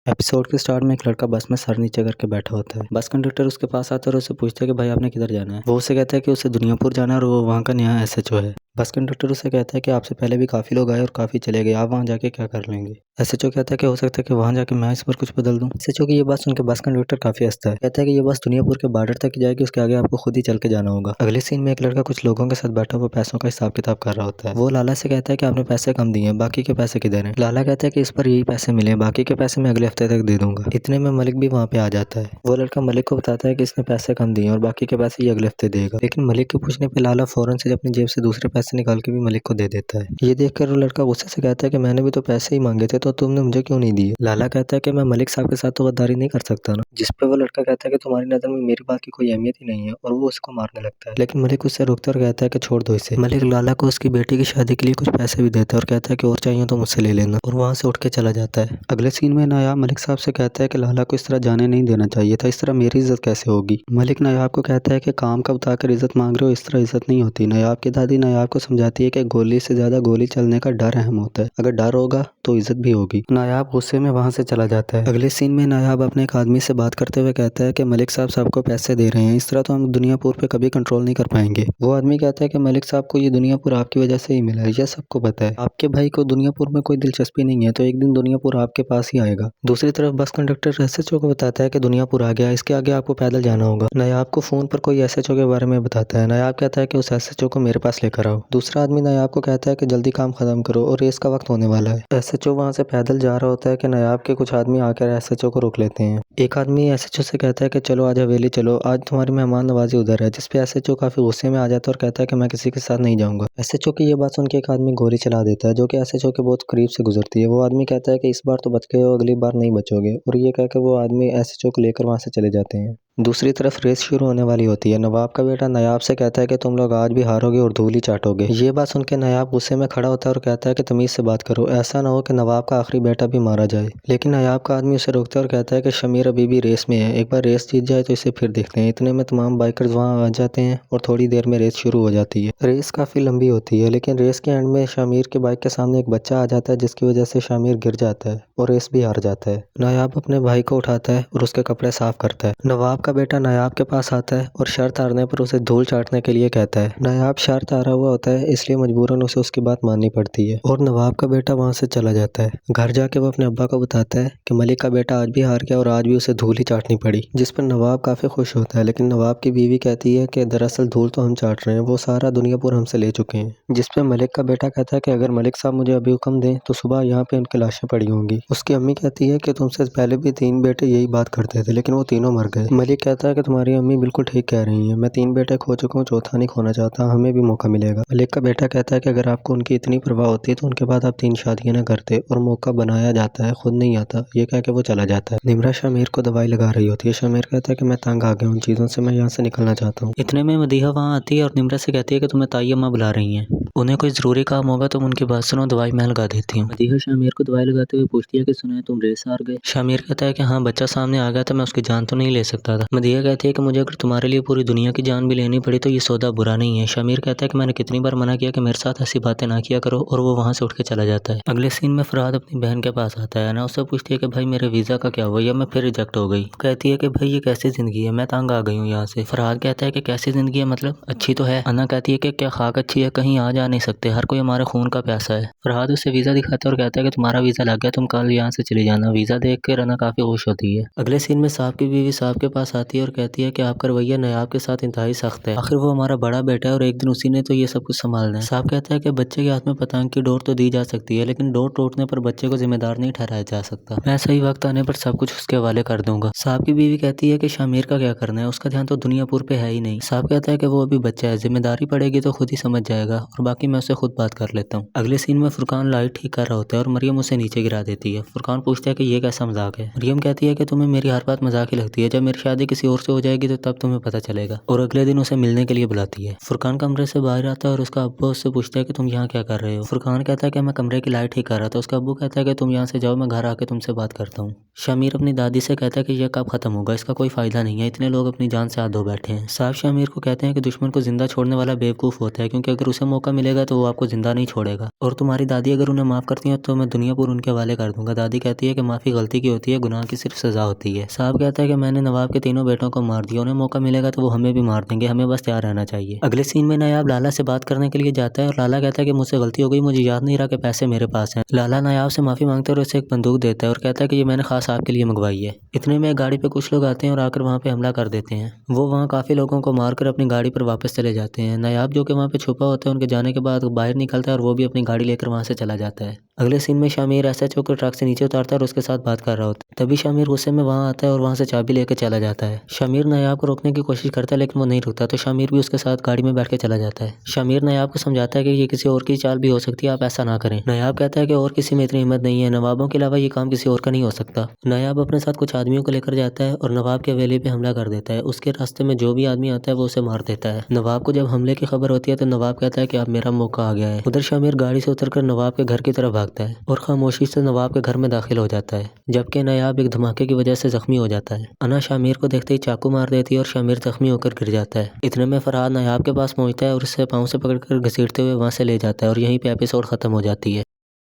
Episode के start में एक लड़का बस में सर नीचे करके बैठा होता है। बस कंडक्टर उसके पास आता है और उससे पूछता है कि भाई आपने किधर जाना है। वो उसे कहता है कि उसे दुनियापुर जाना है और वो वहाँ का नया एसएचओ है। बस कंडक्टर उसे कहता है कि आपसे पहले भी काफी लोग आए और काफी चले गए, आप वहाँ जाके क्या कर लेंगे। एसएचओ कहता है कि हो सकता है कि वहाँ जाके मैं इस पर कुछ बदल दूं। एसएचओ की ये बात सुनकर बस कंडक्टर काफी हंसता है, कहता है कि ये बस दुनियापुर के बॉर्डर तक जाएगी, उसके आगे आपको खुद ही चल के जाना होगा। अगले सीन में एक लड़का कुछ लोगों के साथ बैठा हुआ पैसों का हिसाब किताब कर रहा होता है। वो लाला से कहता है कि आपने पैसे कम दिए हैं, बाकी के पैसे किधर हैं। लाला कहता है कि इस पर यही पैसे मिले हैं, बाकी के पैसे मैं अगले हफ्ते तक दे दूंगा। इतने में मलिक भी वहाँ पे आ जाता है। वो लड़का मलिक को बताता है कि इसने पैसे कम दिए और बाकी के पैसे ये अगले हफ्ते देगा। लेकिन मलिक के पूछने पे लाला फौरन से अपनी जेब से दूसरे पैसे निकाल के भी मलिक को दे देता है। ये देखकर वो लड़का गुस्से से कहता है कि मैंने भी तो पैसे ही मांगे थे, तो तुमने मुझे क्यों नहीं दिए। लाला कहता है कि मैं मलिक साहब के साथ तो गद्दारी नहीं कर सकता ना। जिस पे वो लड़का कहता है कि तुम्हारी नजर में मेरी बात की कोई अहमियत ही नहीं है, और वो उसको मारने लगता है। लेकिन मलिक उससे रोकता और कहता है कि छोड़ दो इसे। मलिक लाला को उसकी बेटी की शादी के लिए कुछ पैसे भी देता है और कहता है कि और चाहिए तो मुझसे ले लेना, और वहाँ से उठ के चला जाता है। अगले सीन में नायाब मलिक साहब से कहता है कि लाला को इस तरह जाने नहीं देना चाहिए था, इस तरह मेरी इज्जत कैसे होगी। मलिक नायाब को कहता है कि काम का बताकर इज्जत मांग रहे हो, इस तरह इज्जत नहीं होती। नायाब की दादी नायाब को समझाती है कि गोली से ज्यादा गोली चलने का डर अहम होता है, अगर डर होगा तो इज्जत भी होगी। नायाब गुस्से में वहाँ से चला जाता है। अगले सीन में नायाब अपने एक आदमी से बात करते हुए कहता है कि मलिक साहब सबको पैसे दे रहे हैं, इस तरह तो हम दुनियापुर पे कभी कंट्रोल नहीं कर पाएंगे। वो आदमी कहता है कि मलिक साहब को ये दुनियापुर आपकी वजह से ही मिला है, यह सबको पता है। आपके भाई को दुनियापुर में कोई दिलचस्पी नहीं है, तो एक दिन दुनियापुर आपके पास ही आएगा। दूसरी तरफ बस कंडक्टर एसएचओ को बताता है कि दुनियापुर आ गया, इसके आगे आपको पैदल जाना होगा। नायाब को फोन पर कोई एसएचओ के बारे में बताता है। नायाब कहता है कि उस एसएचओ को मेरे पास लेकर आओ। दूसरा आदमी नायाब को कहता है कि जल्दी काम खत्म करो और रेस का वक्त होने वाला है। एसएचओ वहाँ से पैदल जा रहा होता है कि नायाब के कुछ आदमी आकर एसएचओ को रोक लेते हैं। एक आदमी एसएचओ से कहता है कि चलो आज हवेली चलो, आज तुम्हारी मेहमान नवाजी उधर है। जिसपे एसएचओ काफी गुस्से में आ जाता है और कहता है कि मैं किसी के साथ नहीं जाऊंगा। एसएचओ की ये बात सुन के एक आदमी गोली चला देता है, जो कि एसएचओ के बहुत करीब से गुजरती है। वो आदमी कहता है कि इस बार तो बच गए हो, अगली बार नहीं बचोगे, और ये कहकर वो आदमी एसएचओ को लेकर वहां से चले जाते हैं। दूसरी तरफ रेस शुरू होने वाली होती है। नवाब का बेटा नायाब से कहता है कि तुम लोग आज भी हारोगे और धूल ही चाटोगे। ये बात सुन के नायाब गुस्से में खड़ा होता है और कहता है कि तमीज से बात करो, ऐसा ना हो कि नवाब का आखिरी बेटा भी मारा जाए। लेकिन नायाब का आदमी उसे रोकता है और कहता है कि शमीर अभी भी रेस में है, एक बार रेस जीत जाए तो इसे फिर देखते हैं। इतने में तमाम बाइकर्स वहाँ आ जाते हैं और थोड़ी देर में रेस शुरू हो जाती है। रेस काफी लंबी होती है, लेकिन रेस के एंड में शामिर के बाइक के सामने एक बच्चा आ जाता है, जिसकी वजह से शामिर गिर जाता है और रेस भी हार जाता है। नायाब अपने भाई को उठाता है और उसके कपड़े साफ करता है। नवाब का बेटा नायाब के पास आता है और शर्त हारने पर उसे धूल चाटने के लिए कहता है। नायाब शर्त हारा हुआ होता है, इसलिए मजबूरन उसे उसकी बात माननी पड़ती है और नवाब का बेटा वहां से चला जाता है। घर जाके वो अपने अब्बा को बताता है कि मलिक का बेटा आज भी हार गया और आज भी उसे धूल ही चाटनी पड़ी, जिस पर नवाब काफी खुश होता है। लेकिन नवाब की बीवी कहती है कि दरअसल धूल तो हम चाट रहे हैं, वो सारा दुनियापुर हमसे ले चुके हैं। जिस पे मलिक का बेटा कहता है कि अगर मलिक साहब मुझे अभी हुक्म दें तो सुबह यहाँ पे उनकी लाशें पड़ी होंगी। उसकी अम्मी कहती है कि तुमसे पहले भी 3 बेटे यही बात करते थे, लेकिन वो तीनों मर गए। मलिक कहता है कि तुम्हारी अम्मी बिल्कुल ठीक कह रही है, मैं 3 बेटे खो चुका हूँ, चौथा नहीं खोना चाहता, हमें भी मौका मिलेगा। मलिक का बेटा कहता है कि अगर आपको उनकी इतनी परवाह होती तो उनके बाद आप 3 शादियां न करते, और मौका बनाया जाता है, खुद नहीं आता। ये कह के वो चला जाता है। निम्रा शामिर को दवाई लगा रही होती है। शामिर कहता है कि मैं तंग आ गया उन चीजों से, मैं यहाँ से निकलना चाहता हूँ। इतने में मदीहा वहाँ आती है और निम्रा से कहती है कि तुम्हें ताई अम्मा बुला रही है, उन्हें कोई जरूरी काम होगा, तुम उनकी बात सुनो, दवाई मैं लगा देती हूँ। मदीहा शामिर को दवाई लगाते हुए पूछती है कि सुना है तुम रेस हार गए। शामिर कहता है कि हाँ, बच्चा सामने आ गया था, मैं उसकी जान तो नहीं ले सकता था। मदीहा कहती है कि मुझे अगर तुम्हारे लिए पूरी दुनिया की जान भी लेनी पड़ी तो ये सौदा बुरा नहीं है। शामिर कहता है कि मैंने कितनी बार मना किया कि मेरे साथ ऐसी बातें ना किया करो, और वो वहाँ से उठ के चला जाता है। अगले सीन में फरहाद अपनी बहन के पास आता है ना, उससे पूछती है कि भाई मेरे वीजा का क्या हुआ, या मैं फिर रिजेक्ट हो गई। कहती है कि भाई ये कैसी जिंदगी है, मैं तंग आ गई हूँ यहाँ से। फरहाद कहता है कि कैसी जिंदगी है, मतलब अच्छी तो है। अन्ना कहती है कि क्या खाक अच्छी है, कहीं आ जा नहीं सकते, हर कोई हमारे खून का प्यासा है। फरहाद उसे वीजा दिखाता है और कहता है कि तुम्हारा वीजा लग गया, तुम कल यहाँ से चले जाना। वीजा देख कर अन्ना काफी खुश होती है। अगले सीन में साहब की बीवी साहब के पास आती है और कहती है कि आपका रवैया नायाब के साथ इंतहाई सख्त है, आखिर वो हमारा बड़ा बेटा है और एक दिन उसी ने तो ये सब कुछ संभालना है। साहब कहता है कि बच्चे के हाथ में पतंग की डोर तो दी जा सकती है, लेकिन डोर टूटने पर बच्चे को जिम्मेदार नहीं ठहराया जा सकता। मैं सही वक्त आने पर सब कुछ उसके हवाले कर दूंगा। साहब की बीवी कहती है कि शामिर का क्या करना है, उसका ध्यान तो दुनियापुर पे है ही नहीं। साहब कहता है कि वो अभी बच्चा है, जिम्मेदारी पड़ेगी तो खुद ही समझ जाएगा, और बाकी मैं उससे खुद बात कर लेता हूँ। अगले सीन में फुरकान लाइट ठीक कर रहा होता है और मरियम उसे नीचे गिरा देती है। फुरकान पूछता है कि ये कैसा मजाक है। मरियम कहती है कि तुम्हें मेरी हर बात मजाक ही लगती है, जब मेरी शादी किसी और से हो जाएगी तो तब तुम्हें पता चलेगा, और अगले दिन उसे मिलने के लिए बुलाती है। फुरकान कमरे से बाहर आता है और उसका अब्बा उससे पूछता है कि तुम यहाँ क्या कर रहे हो। फुरकान कहता है कि मैं कमरे की लाइट ठीक कर रहा था। उसका अब्बू कहता है कि तुम यहाँ से जाओ, मैं घर आके तुमसे बात करता हूँ। शामिर अपनी दादी से कहता है कि यह कब खत्म होगा, इसका कोई फायदा नहीं है, इतने लोग अपनी जान से हाथ धो बैठे हैं। साहब शामिर को कहते हैं कि दुश्मन को जिंदा छोड़ने वाला बेवकूफ होता है, क्योंकि अगर उसे मौका मिलेगा तो वो आपको जिंदा नहीं छोड़ेगा। और तुम्हारी दादी अगर उन्हें माफ करती है तो मैं दुनिया पूरी उनके हवाले कर दूंगा। दादी कहती है कि माफी गलती की होती है, गुनाह की सिर्फ सजा होती है। साहब कहता है कि मैंने नवाब के तीनों बेटों को मार दिया, उन्हें मौका मिलेगा तो वो हमें भी मार देंगे, हमें बस तैयार रहना चाहिए। अगले सीन में नायाब लाला से बात करने के लिए जाता है और लाला कहता है कि मुझसे गलती हो गई, मुझे याद नहीं रहा कि पैसे मेरे पास हैं। लाला नायाब से माफी मांगते हैं और उसे एक बंदूक देता है और कहता है कि ये मैंने खास आपके लिए मंगवाई है। इतने में गाड़ी पे कुछ लोग आते हैं और आकर वहाँ पे हमला कर देते हैं। वो वहाँ काफी लोगों को मारकर अपनी गाड़ी पर वापस चले जाते हैं। नायाब जो कि वहाँ पे छुपा होता है, उनके जाने के बाद बाहर निकलता है और वो भी अपनी गाड़ी लेकर वहाँ से चला जाता है। अगले सीन में शामिर एसएचओ को ट्रक से नीचे उतारता है और उसके साथ बात कर रहा होता है। तभी शामिर गुस्से में वहाँ आता है और वहाँ से चाबी लेकर चला जाता है। शामिर नायाब को रोकने की कोशिश करता है लेकिन वो नहीं रुकता, तो शामिर भी उसके साथ गाड़ी में बैठ के चला जाता है। शामिर नायाब को समझाता है कि ये किसी और की चाल भी हो सकती है, आप ऐसा ना करें। नायाब कहता है कि और किसी में इतनी हिम्मत नहीं है, नवाबों के अलावा ये काम किसी और का नहीं हो सकता। नायाब अपने साथ कुछ आदमियों को लेकर जाता है और नवाब के हवेली पे हमला कर देता है। उसके रास्ते में जो भी आदमी आता है वो उसे मार देता है। नवाब को जब हमले की खबर होती है तो नवाब कहता है कि अब मेरा मौका आ गया है। उधर शामिर गाड़ी से उतरकर नवाब के घर की तरफ भागता है और खामोशी से नवाब के घर में दाखिल हो जाता है, जबकि नायाब एक धमाके की वजह से जख्मी हो जाता है। अना शामिर को देखते ही चाकू मार देती है और शामिर जख्मी होकर गिर जाता है। इतने में फरहाद नायाब के पास पहुंचता है और उससे पाँव से पकड़कर घसीटते हुए वहां से ले जाता है और यहीं पे एपिसोड खत्म हो जाती है।